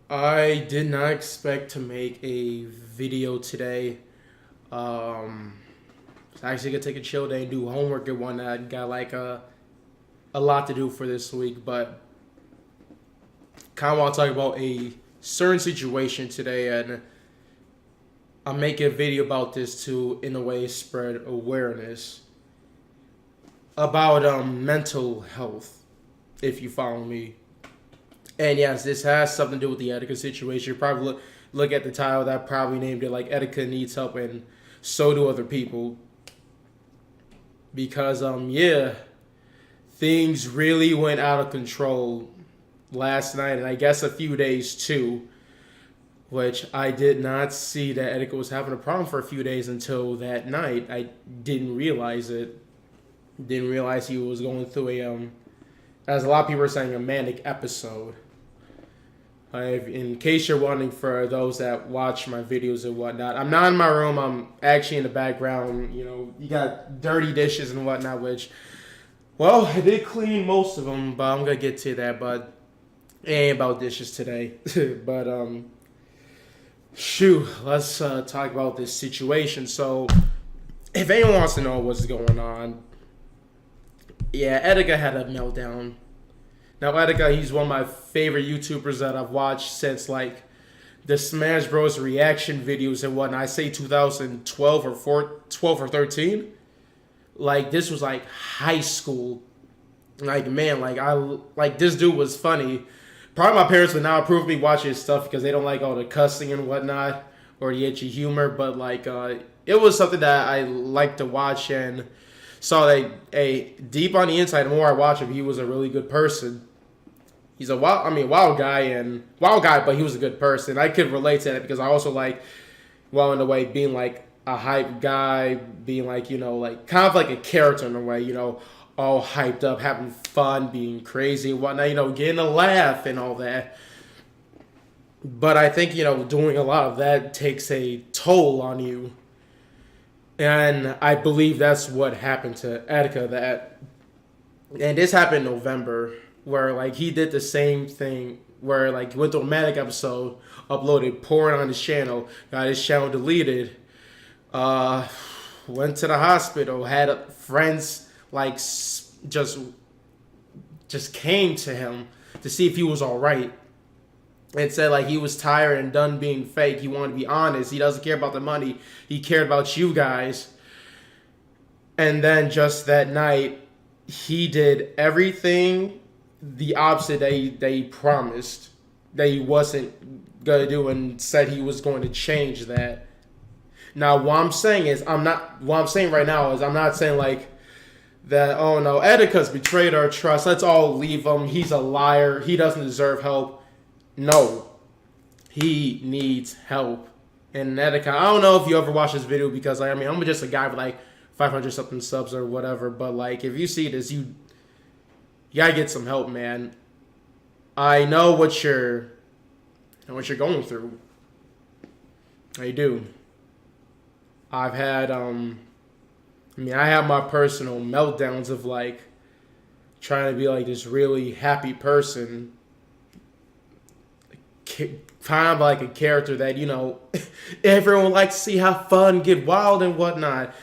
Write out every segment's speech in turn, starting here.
I did not expect to make a video today. Um, I actually gonna take a chill day and do homework and whatnot. Got like a lot to do for this week, but kind of want to talk about a certain situation today, and I'm making a video about this to, in a way, spread awareness about mental health. If you follow me, and yes, this has something to do with the Etika situation. You probably look at the title that probably named it like Etika needs help, and so do other people. Because yeah, things really went out of control last night, and I guess a few days too. Which I did not see that Etika was having a problem for a few days until that night. I didn't realize it. Didn't realize he was going through as a lot of people are saying, a manic episode. In case you're wondering, for those that watch my videos and whatnot, I'm not in my room. I'm actually in the background. You know, you got dirty dishes and whatnot, which, well, I did clean most of them, but I'm gonna get to that. But it ain't about dishes today. But shoot, let's talk about this situation. So, if anyone wants to know what's going on, yeah, Etika had a meltdown. Now, Etika, he's one of my favorite YouTubers that I've watched since like the Smash Bros. Reaction videos and whatnot. I say 2012 or 12 or 13. Like this was like high school. Like man, like this dude was funny. Probably my parents would not approve of me watching his stuff because they don't like all the cussing and whatnot or the itchy humor. But like, it was something that I liked to watch and saw that a deep on the inside. The more I watch him, he was a really good person. He's a wild guy, but he was a good person. I could relate to that because I also like, well, in a way, being like a hype guy, being like, like kind of like a character in a way, all hyped up, having fun, being crazy and whatnot, getting a laugh and all that. But I think, doing a lot of that takes a toll on you. And I believe that's what happened to Etika. And this happened in November, where like he did the same thing, where like he went to a manic episode, uploaded porn on his channel, got his channel deleted, uh, went to the hospital, had friends like just came to him to see if he was all right. And said like he was tired and done being fake. He wanted to be honest. He doesn't care about the money. He cared about you guys. And then just that night, he did everything the opposite that he promised that he wasn't gonna do, and said he was going to change that. Now, what I'm saying is, I'm not. What I'm saying right now is, I'm not saying like that. Oh no, Etika's betrayed our trust. Let's all leave him. He's a liar. He doesn't deserve help. No, he needs help. And Etika, I don't know if you ever watched this video because like, I mean, I'm just a guy with like 500 something subs or whatever. But like, if you see this, you gotta get some help, man. I know what you're going through. I do. I've had I have my personal meltdowns of like trying to be like this really happy person, kind of like a character that everyone likes to see, have fun, get wild and whatnot.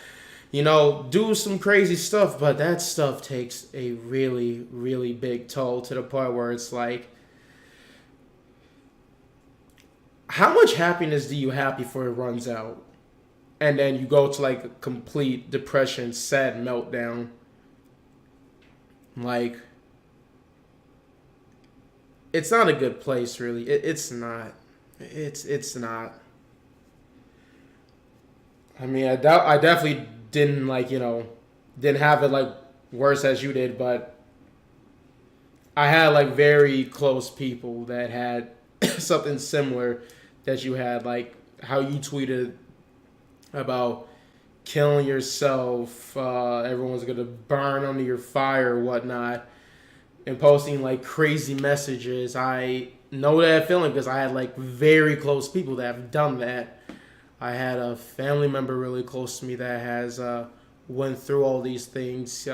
Do some crazy stuff, but that stuff takes a really, really big toll to the point where it's like, how much happiness do you have before it runs out? And then you go to like a complete depression, sad meltdown. Like, it's not a good place, really. It's not. It's not. I mean, I definitely didn't didn't have it like worse as you did, but I had like very close people that had something similar that you had, like how you tweeted about killing yourself. Everyone's gonna burn under your fire or whatnot, and posting like crazy messages. I know that feeling because I had like very close people that have done that. I had a family member really close to me that has went through all these things.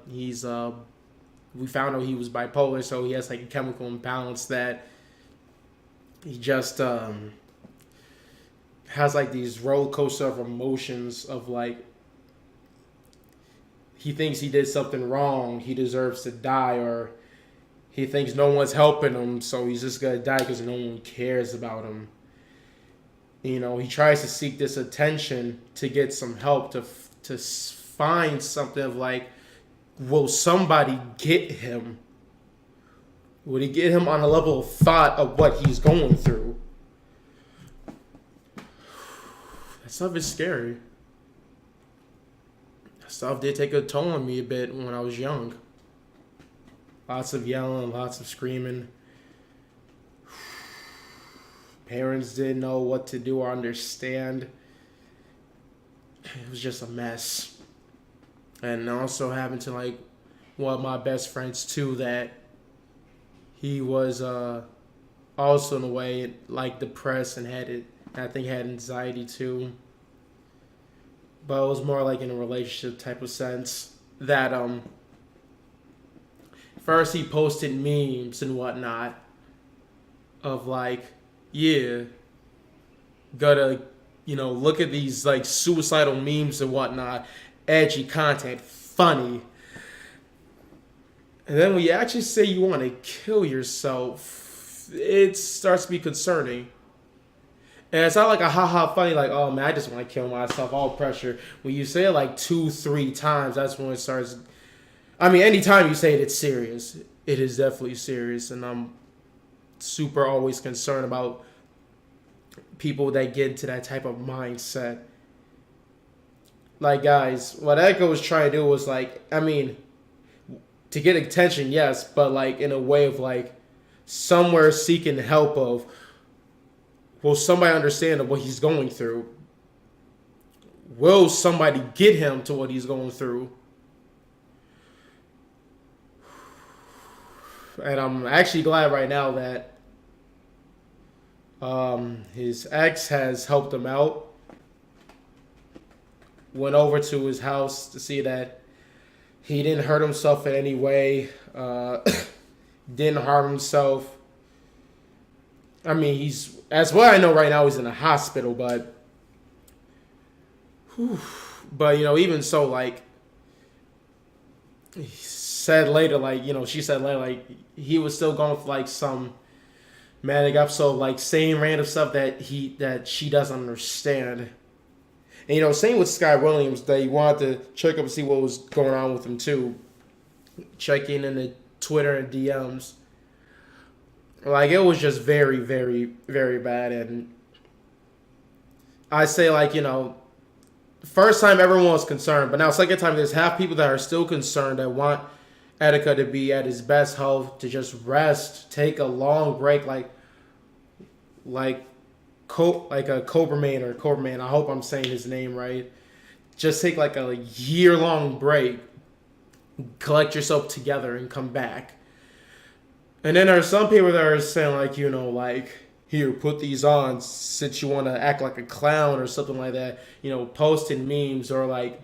He's We found out he was bipolar, so he has like a chemical imbalance that he just has like these roller coaster of emotions of like he thinks he did something wrong, he deserves to die, or he thinks no one's helping him, so he's just gonna die because no one cares about him. You know, he tries to seek this attention to get some help to find something of like, will somebody get him? Would he get him on a level of thought of what he's going through? That stuff is scary. That stuff did take a toll on me a bit when I was young. Lots of yelling, lots of screaming. Parents didn't know what to do or understand. It was just a mess. And also happened to like one of my best friends too, that he was also in a way like depressed and I think had anxiety too. But it was more like in a relationship type of sense that first he posted memes and whatnot of like, yeah, gotta, look at these like suicidal memes and whatnot, edgy content, funny. And then when you actually say you want to kill yourself, it starts to be concerning. And it's not like a haha funny, like, oh man, I just want to kill myself, all pressure. When you say it like 2-3 times, that's when it starts. I mean, anytime you say it, it's serious. It is definitely serious. And I'm super always concerned about people that get into that type of mindset. Like, guys, what Echo was trying to do was like, I mean, to get attention, yes, but like in a way of like somewhere seeking help of, will somebody understand what he's going through? Will somebody get him to what he's going through? And I'm actually glad right now that his ex has helped him out. Went over to his house to see that he didn't hurt himself in any way. Didn't harm himself. I mean, as what I know right now, he's in a hospital, but even so, like, he said later, like, she said later, like, he was still going for like some manic episode, like saying random stuff that she doesn't understand. And same with Sky Williams, they wanted to check up and see what was going on with him too. Checking in the Twitter and DMs. Like, it was just very, very, very bad. And I say, like, first time everyone was concerned, but now second time there's half people that are still concerned that want Etika to be at his best health, to just rest, take a long break, like a Coberman. I hope I'm saying his name right. Just take like a year-long break, collect yourself together, and come back. And then there are some people that are saying like, like, here, put these on since you want to act like a clown or something like that. Posting memes or like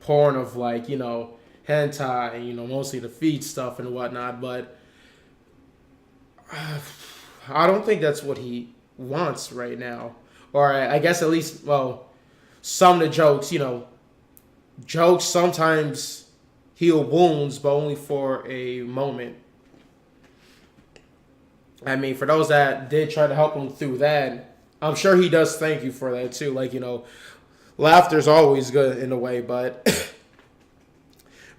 porn of like, hentai, mostly the feed stuff and whatnot. But I don't think that's what he wants right now. Or I guess at least, well, some of the jokes, jokes sometimes heal wounds, but only for a moment. I mean, for those that did try to help him through that, I'm sure he does thank you for that too. Like, laughter's always good in a way, but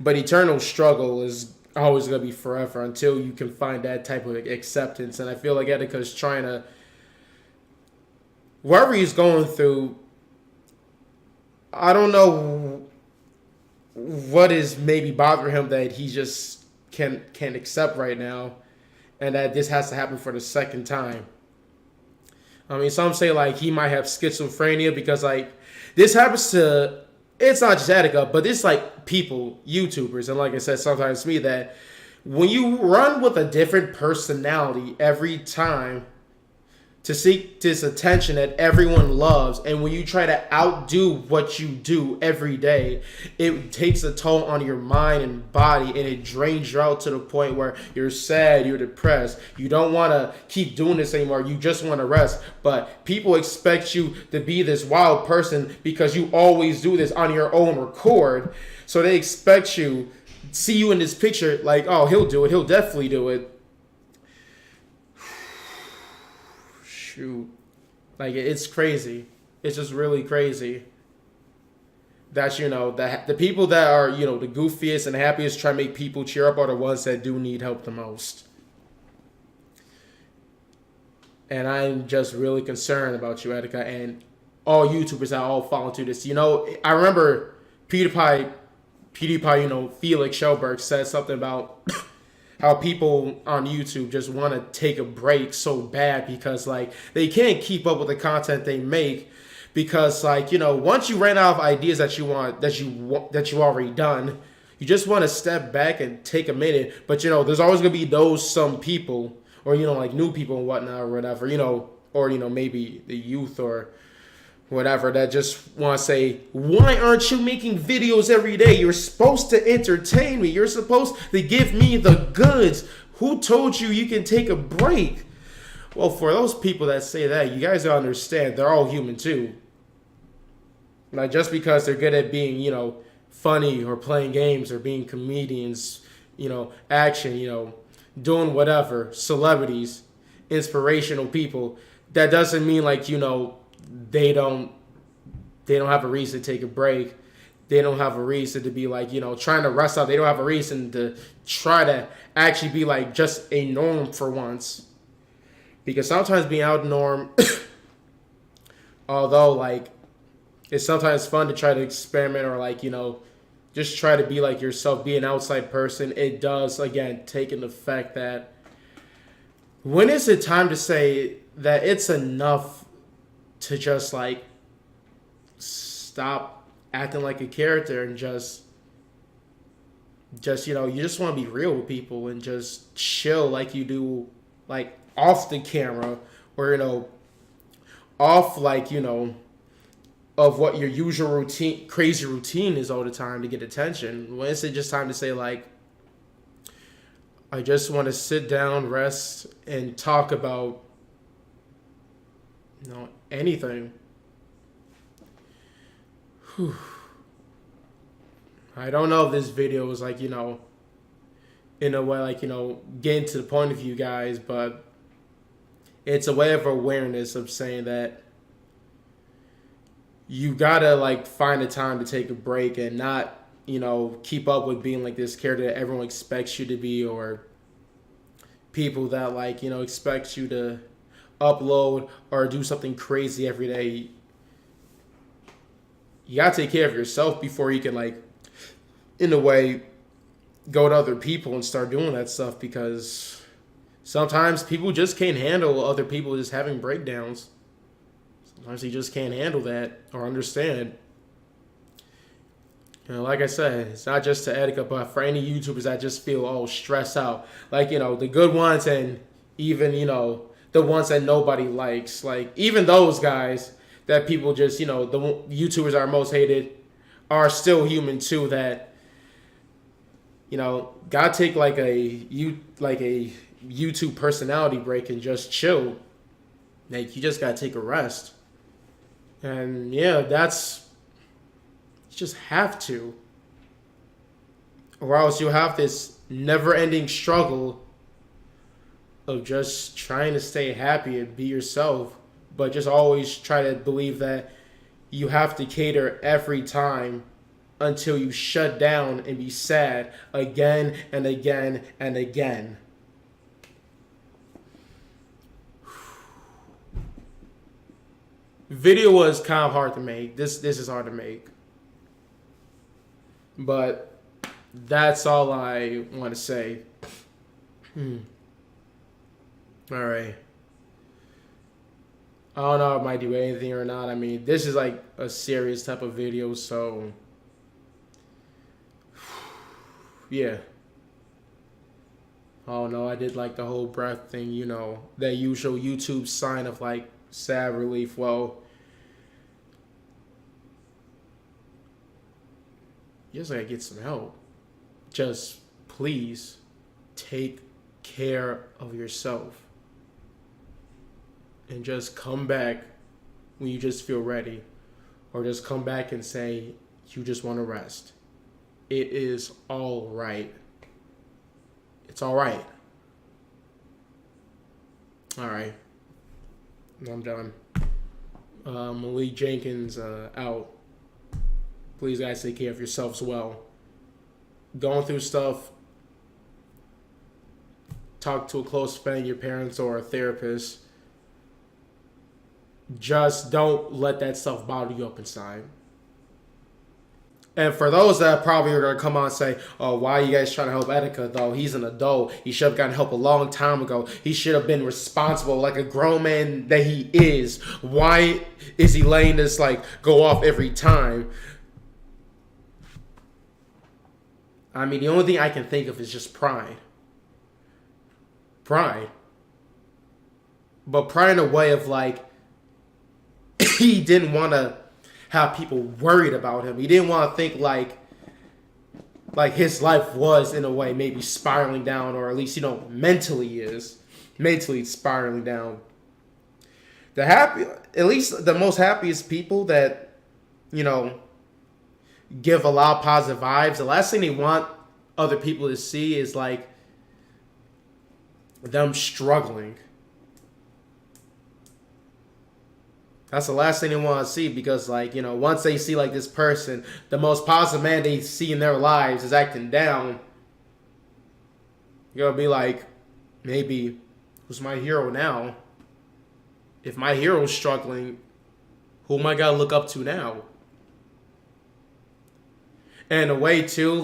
eternal struggle is always going to be forever until you can find that type of acceptance. And I feel like Etika's trying to, wherever he's going through, I don't know what is maybe bothering him that he just can't accept right now. And that this has to happen for the second time. I mean, some say, like, he might have schizophrenia because, like, this happens to, it's not just Etika, but it's, like, people, YouTubers. And like I said, sometimes to me that when you run with a different personality every time, to seek this attention that everyone loves, and when you try to outdo what you do every day, it takes a toll on your mind and body, and it drains you out to the point where you're sad, you're depressed, you don't want to keep doing this anymore, you just want to rest. But people expect you to be this wild person because you always do this on your own record, so they expect you, see you in this picture like, oh, he'll do it, he'll definitely do it. Shoot. Like, it's crazy. It's just really crazy that, the people that are, the goofiest and happiest, try to make people cheer up, are the ones that do need help the most. And I'm just really concerned about you, Etika, and all YouTubers that all fall into this. I remember PewDiePie, Felix Schellberg said something about how people on YouTube just want to take a break so bad because, like, they can't keep up with the content they make because, like, once you ran out of ideas that you already done, you just want to step back and take a minute. But, there's always going to be some people, or, like, new people and whatnot or whatever, or, maybe the youth or whatever, that just want to say, why aren't you making videos every day? You're supposed to entertain me. You're supposed to give me the goods. Who told you can take a break? Well, for those people that say that, you guys gotta understand, they're all human too. Like, just because they're good at being, funny or playing games or being comedians, action, doing whatever, celebrities, inspirational people, that doesn't mean, like, they don't have a reason to take a break. They don't have a reason to be, like, trying to rest out. They don't have a reason to try to actually be, like, just a norm for once. Because sometimes being out norm, although, like, it's sometimes fun to try to experiment or, like, just try to be like yourself, be an outside person, it does, again, take an effect that when is it time to say that it's enough to just, like, stop acting like a character and just you just want to be real with people and just chill like you do, like, off the camera, or, off, like, of what your usual crazy routine is all the time to get attention. When is it just time to say, like, I just want to sit down, rest, and talk about, anything. Whew. I don't know if this video was, like, in a way, like, getting to the point of you guys, but it's a way of awareness of saying that you gotta, like, find a time to take a break and not, keep up with being like this character that everyone expects you to be, or people that, like, expect you to upload or do something crazy every day. You gotta take care of yourself before you can, like, in a way, go to other people and start doing that stuff, because sometimes people just can't handle other people just having breakdowns. Sometimes they just can't handle that or understand. Like I said, it's not just to Etika, but for any YouTubers that just feel all stressed out. Like, the good ones, and even, the ones that nobody likes. Like, even those guys that people just, the YouTubers that are most hated are still human too, that, gotta take, like, a YouTube personality break and just chill. Like, you just gotta take a rest. And yeah, you just have to. Or else you'll have this never-ending struggle of just trying to stay happy and be yourself, but just always try to believe that you have to cater every time until you shut down and be sad again and again and again. Video was kind of hard to make. This is hard to make. But that's all I want to say. Alright. I don't know if I might do anything or not. I mean, this is, like, a serious type of video, so yeah. Oh no, I did like the whole breath thing, that usual YouTube sign of like sad relief. Well, you just gotta get some help. Just please take care of yourself. And just come back when you just feel ready. Or just come back and say you just want to rest. It is all right. It's all right. All right. I'm done. Malik Jenkins out. Please, guys, take care of yourselves well. Going through stuff, talk to a close friend, your parents, or a therapist. Just don't let that stuff bother you up inside. And for those that probably are going to come on and say, oh, why are you guys trying to help Etika, though? He's an adult. He should have gotten help a long time ago. He should have been responsible like a grown man that he is. Why is he letting this, go off every time? I mean, the only thing I can think of is just pride. Pride. But pride in a way of, he didn't want to have people worried about him. He didn't want to think like his life was in a way maybe spiraling down, or at least mentally spiraling down. At least the most happiest people that give a lot of positive vibes. The last thing they want other people to see is them struggling. That's the last thing they want to see, because, once they see, this person, the most positive man they see in their lives is acting down, you're going to be like, maybe, who's my hero now? If my hero's struggling, who am I going to look up to now? And in a way, too,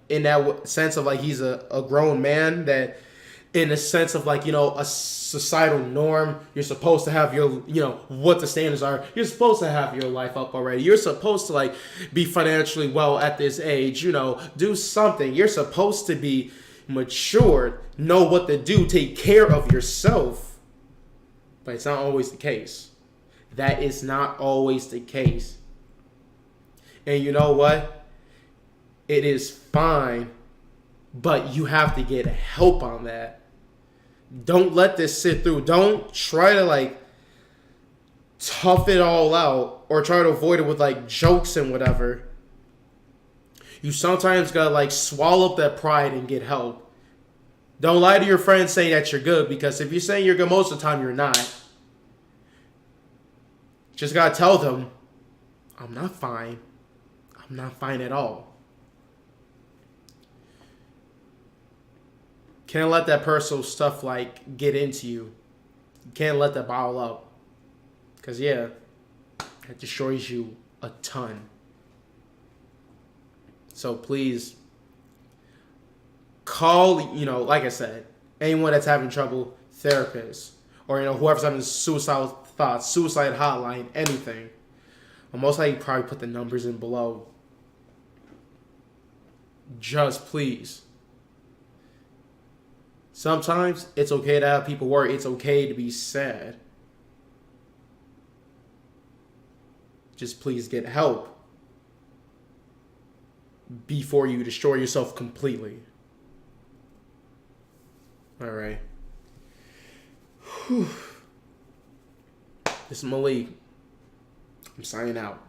in that sense of, he's a grown man, that in a sense of a societal norm, you're supposed to have your, what the standards are. You're supposed to have your life up already. You're supposed to be financially well at this age, do something. You're supposed to be matured, know what to do, take care of yourself. But it's not always the case. That is not always the case. And you know what? It is fine, but you have to get help on that. Don't let this sit through. Don't try to tough it all out or try to avoid it with jokes and whatever. You sometimes gotta swallow up that pride and get help. Don't lie to your friends saying that you're good, because if you're saying you're good most of the time, you're not. Just gotta tell them, I'm not fine. I'm not fine at all. Can't let that personal stuff get into you. You can't let that bottle up. Because, yeah, it destroys you a ton. So please, call, like I said, anyone that's having trouble, therapists, or, whoever's having suicidal thoughts, suicide hotline, anything. I'll most likely probably put the numbers in below. Just please. Sometimes it's okay to have people worry. It's okay to be sad. Just please get help before you destroy yourself completely. All right. This is Malik. I'm signing out.